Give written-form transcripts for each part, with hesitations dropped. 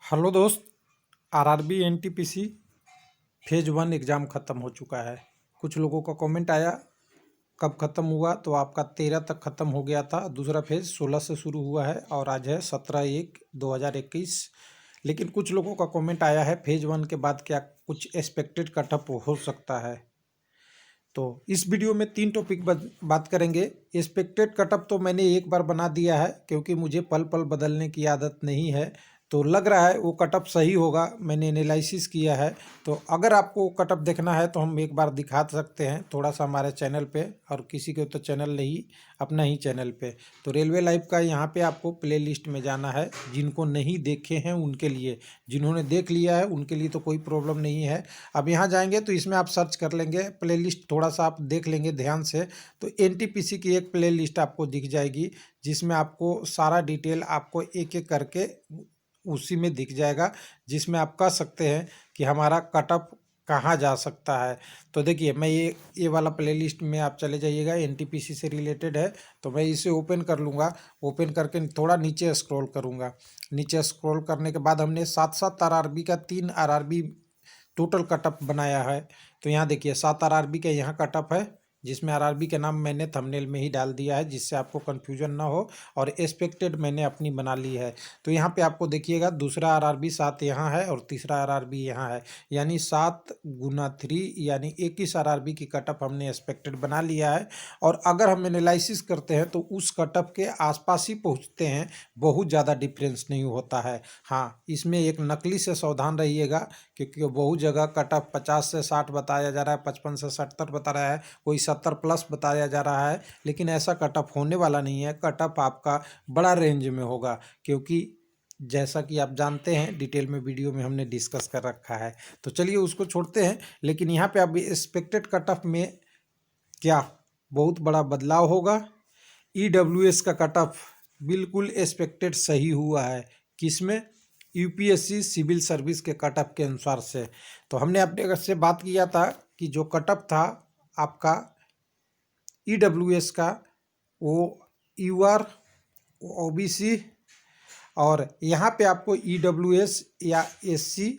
Hello दोस्त। RRB NTPC phase 1 exam ख़त्म हो चुका है। कुछ लोगों का कमेंट आया कब ख़त्म हुआ, तो आपका 13 तक ख़त्म हो गया था। दूसरा फेज 16 से शुरू हुआ है और आज है 17/1/2021। लेकिन कुछ लोगों का कमेंट आया है फेज 1 के बाद क्या कुछ एक्सपेक्टेड कटअप हो सकता है। तो इस वीडियो में 3 टॉपिक बात करेंगे। एक्सपेक्टेड कटअप तो मैंने एक बार बना दिया है, क्योंकि मुझे पल पल बदलने की आदत नहीं है। तो लग रहा है वो कटअप सही होगा, मैंने एनालिसिस किया है। तो अगर आपको कटअप देखना है तो हम एक बार दिखा सकते हैं थोड़ा सा हमारे चैनल पे, और किसी के तो चैनल नहीं, अपना ही चैनल पे। तो रेलवे लाइव का यहाँ पे आपको प्ले लिस्ट में जाना है। जिनको नहीं देखे हैं उनके लिए, जिन्होंने देख लिया है उनके लिए तो कोई प्रॉब्लम नहीं है। अब यहाँ जाएंगे तो इसमें आप सर्च कर लेंगे प्ले लिस्ट, थोड़ा सा आप देख लेंगे ध्यान से तो एनटीपीसी की एक प्ले लिस्ट आपको दिख जाएगी, जिसमें आपको सारा डिटेल आपको एक एक करके उसी में दिख जाएगा, जिसमें आप कह सकते हैं कि हमारा कटअप कहाँ जा सकता है। तो देखिए मैं ये वाला प्ले लिस्ट में आप चले जाइएगा, एनटीपीसी से रिलेटेड है। तो मैं इसे ओपन कर लूँगा। ओपन करके थोड़ा नीचे स्क्रॉल करूँगा। नीचे स्क्रॉल करने के बाद हमने 7 आरआरबी का 3 आरआरबी टोटल कटअप बनाया है। तो यहाँ देखिए 7 आरआरबी का यहाँ कटअप है, जिसमें आरआरबी का नाम मैंने थंबनेल में ही डाल दिया है, जिससे आपको कन्फ्यूजन ना हो। और एक्सपेक्टेड मैंने अपनी बना ली है। तो यहाँ पे आपको देखिएगा दूसरा आरआरबी 7 यहाँ है और तीसरा आरआरबी यहाँ है, यानी 7 गुना 3 यानी 21 आरआरबी की कटअप हमने एक्सपेक्टेड बना लिया है। और अगर हम एनालिसिस करते हैं तो उस कटअप के आसपास ही पहुँचते हैं, बहुत ज़्यादा डिफरेंस नहीं होता है। हाँ, इसमें एक नकली से सावधान रहिएगा, क्योंकि बहुत जगह कटअप 50 से 60 बताया जा रहा है, 55 से 70 बता रहा है, कोई 70 प्लस बताया जा रहा है। लेकिन ऐसा कटअप होने वाला नहीं है। कटअप आपका बड़ा रेंज में होगा, क्योंकि जैसा कि आप जानते हैं डिटेल में वीडियो में हमने डिस्कस कर रखा है। तो चलिए उसको छोड़ते हैं। लेकिन यहाँ पे आप एक्सपेक्टेड कटअप में क्या बहुत बड़ा बदलाव होगा। ईडब्ल्यूएस का कटअप बिल्कुल एक्सपेक्टेड सही हुआ है। किसमें? यूपीएससी सिविल सर्विस के कटअप के अनुसार से। तो हमने अपने से बात किया था कि जो कटअप था आपका ईडब्ल्यूएस का, वो यूआर, ओबीसी, और यहाँ पे आपको ईडब्ल्यूएस या एससी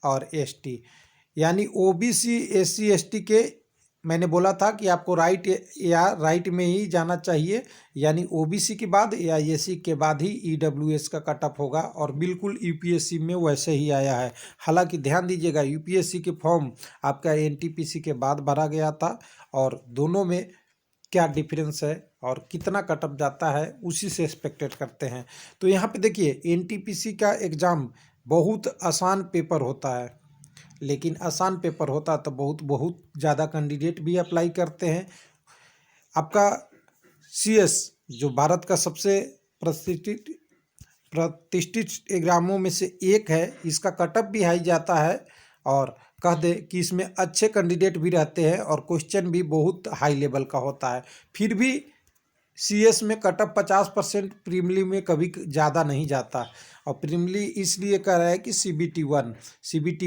और एसटी, यानी ओबीसी एससी एसटी के मैंने बोला था कि आपको राइट में ही जाना चाहिए, यानी ओबीसी के बाद या एससी के बाद ही ईडब्ल्यूएस का कटअप होगा। और बिल्कुल यूपीएससी में वैसे ही आया है। हालांकि ध्यान दीजिएगा यूपीएससी के फॉर्म आपका एनटीपीसी के बाद भरा गया था, और दोनों में क्या डिफरेंस है और कितना कटअप जाता है उसी से एक्सपेक्टेड करते हैं। तो यहाँ पे देखिए एनटीपीसी का एग्ज़ाम बहुत आसान पेपर होता है, लेकिन आसान पेपर होता तो बहुत बहुत ज़्यादा कैंडिडेट भी अप्लाई करते हैं। आपका सीएस जो भारत का सबसे प्रतिष्ठित एग्जामों में से एक है, इसका कटअप भी हाई जाता है। और कह दे कि इसमें अच्छे कैंडिडेट भी रहते हैं और क्वेश्चन भी बहुत हाई लेवल का होता है। फिर भी सीएस में कटअप 50% प्रीमिली में कभी ज़्यादा नहीं जाता। और प्रीमिली इसलिए कह रहा है कि सीबीटी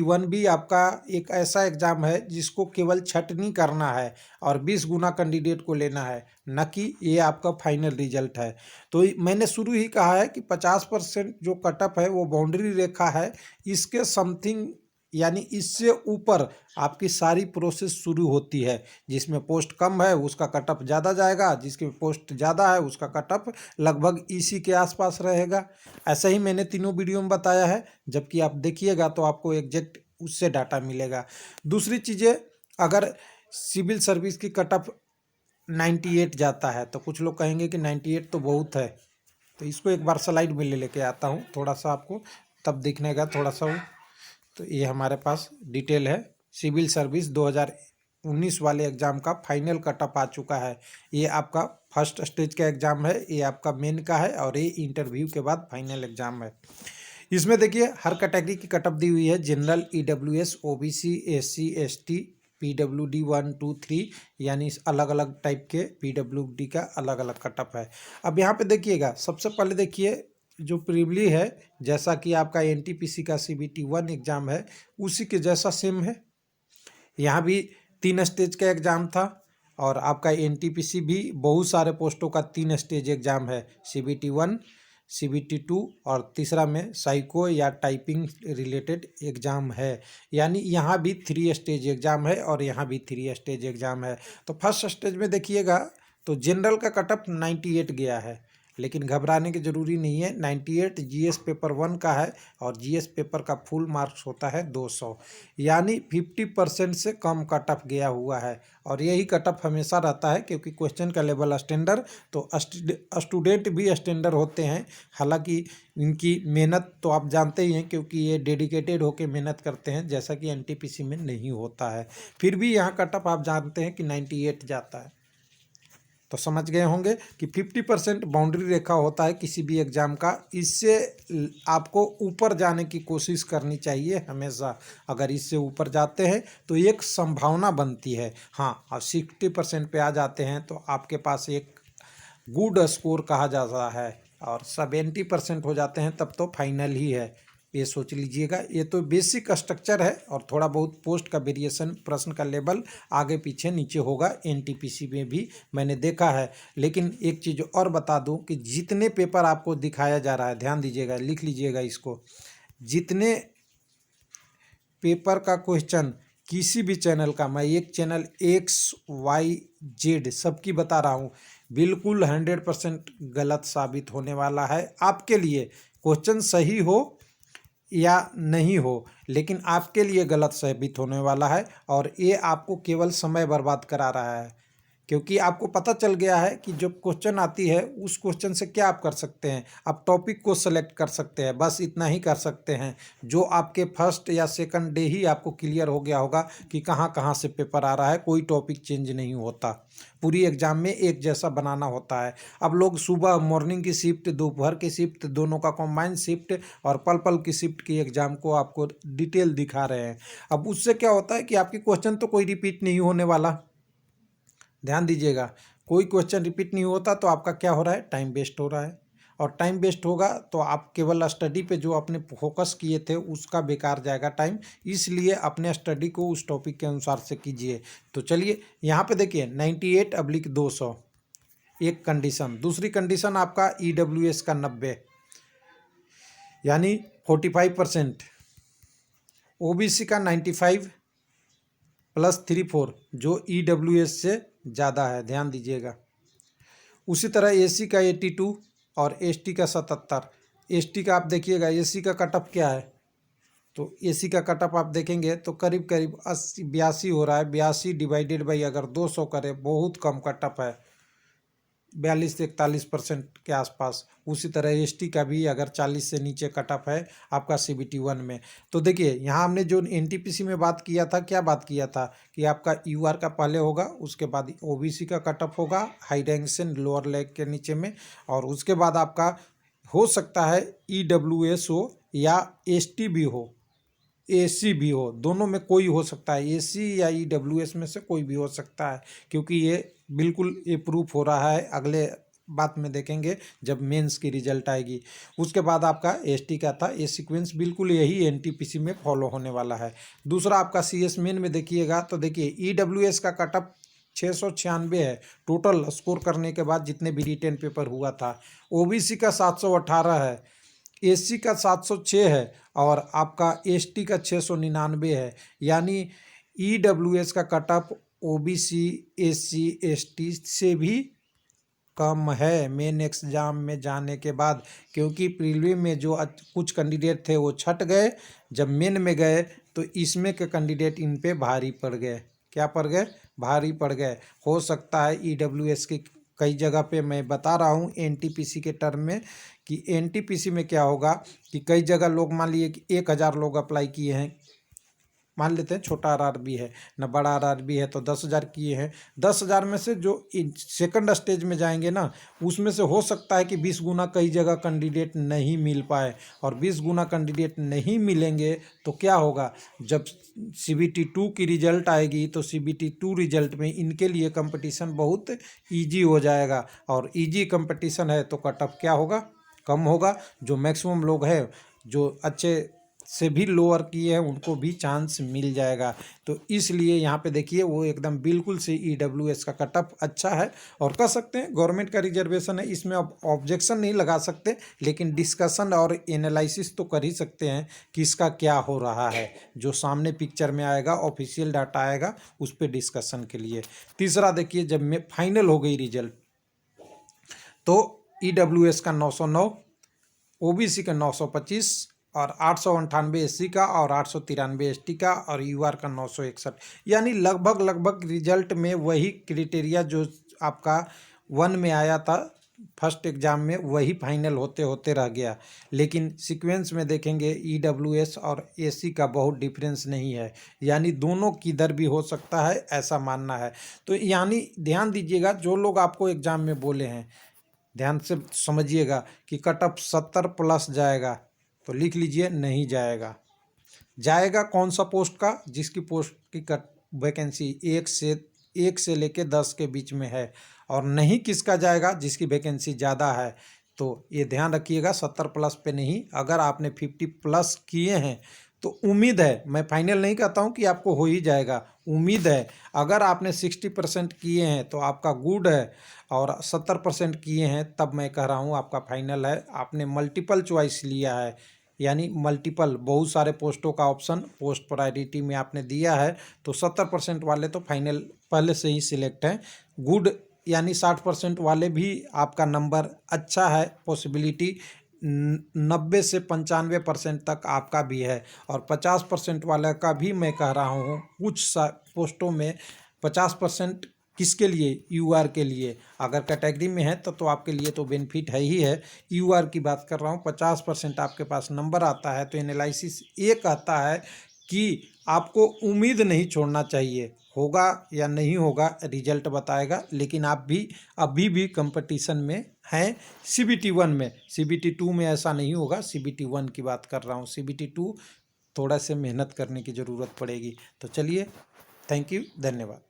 1 भी आपका एक ऐसा एग्ज़ाम है जिसको केवल छटनी करना है और 20 गुना कैंडिडेट को लेना है, न कि ये आपका फाइनल रिजल्ट है। तो मैंने शुरू ही कहा है कि 50% जो कटअप है वो बाउंड्री रेखा है। इसके समथिंग यानी इससे ऊपर आपकी सारी प्रोसेस शुरू होती है। जिसमें पोस्ट कम है उसका कटअप ज़्यादा जाएगा, जिसकी पोस्ट ज़्यादा है उसका कटअप लगभग इसी के आसपास रहेगा। ऐसा ही मैंने तीनों वीडियो में बताया है, जबकि आप देखिएगा तो आपको एग्जैक्ट उससे डाटा मिलेगा। दूसरी चीज़ें, अगर सिविल सर्विस की कटअप 98 जाता है तो कुछ लोग कहेंगे कि 98 तो बहुत है। तो इसको एक बार स्लाइड में ले लेके आता हूँ थोड़ा सा आपको, तब देखने का थोड़ा सा वो। तो ये हमारे पास डिटेल है। सिविल सर्विस 2019 वाले एग्ज़ाम का फाइनल कटअप आ चुका है। ये आपका फर्स्ट स्टेज का एग्ज़ाम है, ये आपका मेन का है, और ये इंटरव्यू के बाद फाइनल एग्ज़ाम है। इसमें देखिए हर कैटेगरी की कटअप दी हुई है। General, EWS, OBC, SC, ST, PWD 1 2 3, यानी अलग अलग टाइप के पीडब्ल्यूडी का अलग अलग कटअप है। अब यहाँ पे देखिएगा, सबसे पहले देखिए जो प्रीमिली है, जैसा कि आपका एनटीपीसी का सीबीटी 1 एग्ज़ाम है उसी के जैसा सेम है। यहाँ भी 3 स्टेज का एग्ज़ाम था, और आपका एनटीपीसी भी बहुत सारे पोस्टों का 3 स्टेज एग्ज़ाम है। सीबीटी 1 CBT 2 और तीसरा में साइको या टाइपिंग रिलेटेड एग्ज़ाम है। यानी यहाँ भी 3 स्टेज एग्ज़ाम है और यहाँ भी 3 स्टेज एग्ज़ाम है। तो फर्स्ट स्टेज में देखिएगा तो जनरल का कटअप 98 गया है, लेकिन घबराने की ज़रूरी नहीं है। 98 जीएस पेपर 1 का है और जीएस पेपर का फुल मार्क्स होता है 200, यानी 50% से कम कटअप गया हुआ है। और यही कटअप हमेशा रहता है क्योंकि क्वेश्चन का लेवल स्टैंडर्ड, तो स्टूडेंट भी स्टैंडर्ड होते हैं। हालांकि इनकी मेहनत तो आप जानते ही हैं क्योंकि ये डेडिकेटेड होकर मेहनत करते हैं, जैसा कि एनटीपीसी में नहीं होता है। फिर भी यहाँ कटअप आप जानते हैं कि 98 जाता है। तो समझ गए होंगे कि 50% बाउंड्री रेखा होता है किसी भी एग्ज़ाम का। इससे आपको ऊपर जाने की कोशिश करनी चाहिए हमेशा। अगर इससे ऊपर जाते हैं तो एक संभावना बनती है। हाँ, और 60% पे आ जाते हैं तो आपके पास एक गुड स्कोर कहा जाता है, और 70% हो जाते हैं तब तो फाइनल ही है। ये सोच लीजिएगा। ये तो बेसिक स्ट्रक्चर है और थोड़ा बहुत पोस्ट का वेरिएशन, प्रश्न का लेवल आगे पीछे नीचे होगा। एनटीपीसी में भी मैंने देखा है। लेकिन एक चीज़ और बता दूं कि जितने पेपर आपको दिखाया जा रहा है, ध्यान दीजिएगा, लिख लीजिएगा इसको, जितने पेपर का क्वेश्चन किसी भी चैनल का, मैं एक चैनल XYZ सबकी बता रहा हूँ, बिल्कुल 100% गलत साबित होने वाला है आपके लिए। क्वेश्चन सही हो या नहीं हो, लेकिन आपके लिए गलत साबित होने वाला है। और ये आपको केवल समय बर्बाद करा रहा है, क्योंकि आपको पता चल गया है कि जब क्वेश्चन आती है उस क्वेश्चन से क्या आप कर सकते हैं, आप टॉपिक को सेलेक्ट कर सकते हैं, बस इतना ही कर सकते हैं। जो आपके फर्स्ट या सेकंड डे ही आपको क्लियर हो गया होगा कि कहाँ कहाँ से पेपर आ रहा है। कोई टॉपिक चेंज नहीं होता, पूरी एग्जाम में एक जैसा बनाना होता है। अब लोग सुबह मॉर्निंग की शिफ्ट, दोपहर की शिफ्ट, दोनों का कॉम्बाइंड शिफ्ट और पल पल की शिफ्ट की एग्जाम को आपको डिटेल दिखा रहे हैं। अब उससे क्या होता है कि आपकी क्वेश्चन तो कोई रिपीट नहीं होने वाला। ध्यान दीजिएगा, कोई क्वेश्चन रिपीट नहीं होता तो आपका क्या हो रहा है, टाइम वेस्ट हो रहा है। और टाइम वेस्ट होगा तो आप केवल स्टडी पे जो अपने फोकस किए थे उसका बेकार जाएगा टाइम। इसलिए अपने स्टडी को उस टॉपिक के अनुसार से कीजिए। तो चलिए यहाँ पे देखिए 98/200 एक कंडीशन। दूसरी कंडीशन आपका EWS का 90 यानी 45%, OBC का 95 +34 जो EWS से ज़्यादा है, ध्यान दीजिएगा। उसी तरह AC का 82 और ST का 77। ST का आप देखिएगा, AC का कटअप क्या है, तो AC का कटअप आप देखेंगे तो करीब करीब 82 हो रहा है। 82 डिवाइडेड बाई अगर 200 करें, बहुत कम कटअप है, 42 से 41% के आसपास। उसी तरह ST का भी अगर 40 से नीचे कटअप है आपका CBT 1 में। तो देखिए यहाँ हमने जो NTPC में बात किया था, क्या बात किया था कि आपका UR का पहले होगा, उसके बाद OBC का कटअप होगा हाई रैंक से लोअर रैंक के नीचे में, और उसके बाद आपका हो सकता है EWS हो या ST भी हो, AC भी हो, दोनों में कोई हो सकता है। AC या EWS में से कोई भी हो सकता है, क्योंकि ये बिल्कुल ये प्रूफ हो रहा है। अगले बात में देखेंगे जब मेंस की रिजल्ट आएगी। उसके बाद आपका ST का था, ये सीक्वेंस बिल्कुल यही NTPC में फॉलो होने वाला है। दूसरा आपका CS मेन में देखिएगा तो देखिए EWS का कटअप 696 है टोटल स्कोर करने के बाद जितने भी रिटेन पेपर हुआ था। OBC का 718 है, AC का 706 है और आपका ST का 699 है। यानी EWS का कटअप OBC, SC, ST से भी कम है मेन एग्जाम में जाने के बाद, क्योंकि प्रीलिम में जो कुछ कैंडिडेट थे वो छट गए, जब मेन में गए तो इसमें के कैंडिडेट इन पे भारी पड़ गए। क्या पड़ गए? भारी पड़ गए। हो सकता है EWS की कई जगह पे, मैं बता रहा हूँ NTPC के टर्म में, कि NTPC में क्या होगा कि कई जगह लोग, मान लिए कि 1000 लोग अप्लाई किए हैं, मान लेते हैं छोटा RRB है ना बड़ा RRB है, तो 10,000 किए हैं। 10,000 में से जो सेकंड स्टेज में जाएंगे ना, उसमें से हो सकता है कि 20 गुना कई जगह कैंडिडेट नहीं मिल पाए, और 20 गुना कैंडिडेट नहीं मिलेंगे तो क्या होगा, जब CBT 2 की रिजल्ट आएगी तो CBT 2 रिजल्ट में इनके लिए कंपटीशन बहुत ईजी हो जाएगा, और ईजी कंपटीशन है तो कटअप क्या होगा, कम होगा। जो मैक्सिमम लोग हैं जो अच्छे से भी लोअर किए हैं उनको भी चांस मिल जाएगा। तो इसलिए यहाँ पे देखिए वो एकदम बिल्कुल से EWS का कट ऑफ अच्छा है और कह सकते हैं गवर्नमेंट का रिजर्वेशन है, इसमें अब ऑब्जेक्शन नहीं लगा सकते, लेकिन डिस्कशन और एनालिसिस तो कर ही सकते हैं कि इसका क्या हो रहा है। जो सामने पिक्चर में आएगा, ऑफिशियल डाटा आएगा, उस पर डिस्कशन के लिए। तीसरा देखिए, जब में फाइनल हो गई रिजल्ट तो EWS का 909, OBC का 925 और 898 SC का और 893 ST का और UR का 961, यानी लगभग रिजल्ट में वही क्राइटेरिया जो आपका 1 में आया था फर्स्ट एग्जाम में, वही फाइनल होते होते रह गया। लेकिन सीक्वेंस में देखेंगे EWS और AC का बहुत डिफरेंस नहीं है, यानी दोनों किधर भी हो सकता है, ऐसा मानना है। तो यानी ध्यान दीजिएगा, जो लोग आपको एग्जाम में बोले हैं ध्यान से समझिएगा कि कट ऑफ 70 प्लस जाएगा, तो लिख लीजिए नहीं जाएगा। जाएगा कौन सा पोस्ट का? जिसकी पोस्ट की कट वैकेंसी 1 से लेके 10 के बीच में है। और नहीं किसका जाएगा? जिसकी वैकेंसी ज़्यादा है। तो ये ध्यान रखिएगा, 70 प्लस पे नहीं। अगर आपने 50 प्लस किए हैं तो उम्मीद है, मैं फाइनल नहीं कहता हूँ कि आपको हो ही जाएगा, उम्मीद है। अगर आपने 60% किए हैं तो आपका गुड है, और 70% किए हैं तब मैं कह रहा हूँ आपका फाइनल है। आपने मल्टीपल चॉइस लिया है, यानी मल्टीपल बहुत सारे पोस्टों का ऑप्शन पोस्ट प्रायोरिटी में आपने दिया है, तो 70% वाले तो फाइनल पहले से ही सिलेक्ट हैं। गुड यानी 60% वाले भी आपका नंबर अच्छा है, पॉसिबिलिटी 90 से 95% तक आपका भी है। और 50% वाले का भी मैं कह रहा हूँ, कुछ पोस्टों में 50% किसके लिए? UR के लिए। अगर कैटेगरी में है तो आपके लिए तो बेनिफिट है ही है। UR की बात कर रहा हूँ, 50% आपके पास नंबर आता है तो एनालिसिस ये कहता है कि आपको उम्मीद नहीं छोड़ना चाहिए, होगा या नहीं होगा रिजल्ट बताएगा। लेकिन आप भी अभी भी कंपटीशन में हैं CBT 1 में। CBT 2 में ऐसा नहीं होगा, CBT 1 की बात कर रहा हूँ। CBT 2 थोड़ा से मेहनत करने की ज़रूरत पड़ेगी। तो चलिए, थैंक यू, धन्यवाद।